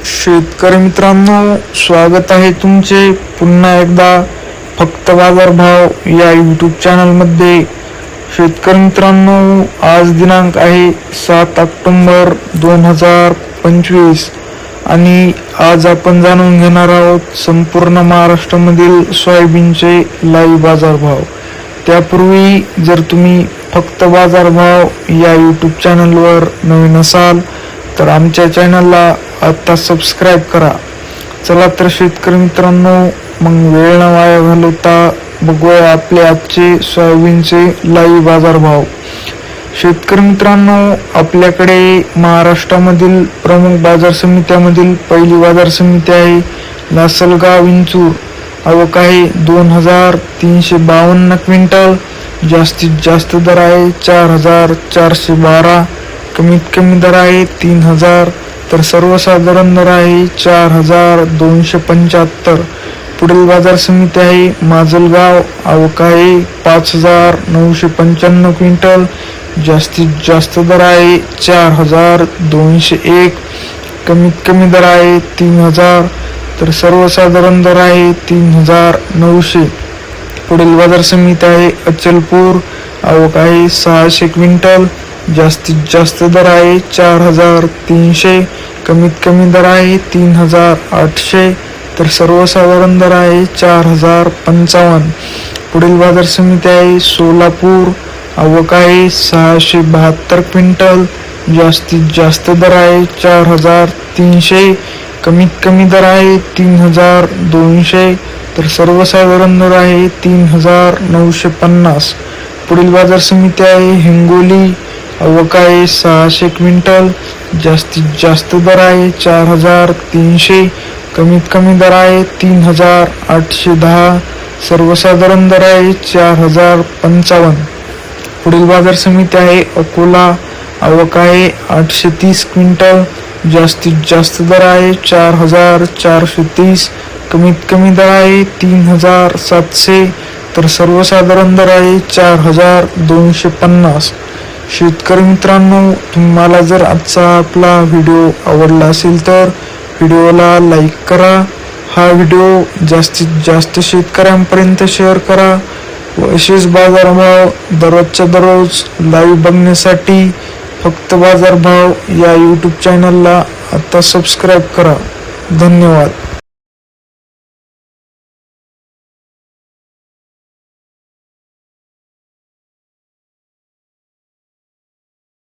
शेतकरी मित्रांनो, स्वागत आहे तुमचे पुन्हा एकदा फक्त बाजारभाव या यूट्यूब चॅनलमध्ये। शेतकरी मित्रांनो, आज दिनांक आहे 7 ऑक्टोबर 2025 आणि आज आपण जाणून घेणार आहोत संपूर्ण महाराष्ट्रामधील सोयाबीनचे लाईव्ह बाजारभाव। त्यापूर्वी जर तुम्ही फक्त बाजारभाव या यूट्यूब चॅनलवर नवीन असाल तर आमच्या चॅनलला आता सबस्क्राईब करा। चला तर शेतकरी मित्रांनो, मग वेळ न वाया घालवता बघूया आपले आजचे सोयाबीनचे लाईव्ह बाजारभाव। शेतकरी मित्रांनो, आपल्याकडे महाराष्ट्रामधील प्रमुख बाजार समित्यामधील पहिली बाजार समिती आहे लासलगाव विंचूर। आवक आहे 2352 क्विंटल। जास्तीत जास्त दर आहे 4412, कमीत कमी दर आहे 3000, तर सर्वसाधारण दर आहे 4275। पुढील बाजार समिती आहे माजलगाव। आवक आहे 5995 क्विंटल। जास्तीत जास्त दर आहे 4201, कमीत कमी दर आहे 3000, तर सर्वसाधारण दर आहे 3900। पुढील बाजार समिती आहे अचलपूर। आवक आहे 600 क्विंटल। जास्तीत जास्त दर आहे 4300, कमीत कमी दर आहे 3800, तर सर्वसाधारण दर आहे 4055। पुढील बाजार समिती आहे सोलापूर। आवक आहे 672 क्विंटल। जास्तीत जास्त दर आहे 4300, कमीत कमी दर आहे 3200, तर सर्वसाधारण दर आहे 3950। पुढील बाजार समिती आहे हिंगोली। आवक आहे 600 क्विंटल। जास्तीत जास्त दर आहे 4300, कमीत कमी दर आहे 3810, सर्वसाधारण दर आहे 4055। पुढील बाजार समिती आहे अकोला। आवक आहे 830 क्विंटल। जास्तीत जास्त दर आहे 4430, कमीत कमी दर आहे 3700, तर सर्वसाधारण दर आहे 4250। शेतकरी मित्रांनो, तुम्हाला जर आजचा आपला व्हिडिओ आवडला असेल तर व्हिडिओला लाईक करा। हा व्हिडिओ जास्तीत जास्त शेतकऱ्यांपर्यंत शेअर करा व असेच बाजारभाव दररोजच्या दररोज लाईव्ह बघण्यासाठी फक्त बाजारभाव या यूट्यूब चॅनलला आता सबस्क्राईब करा। धन्यवाद।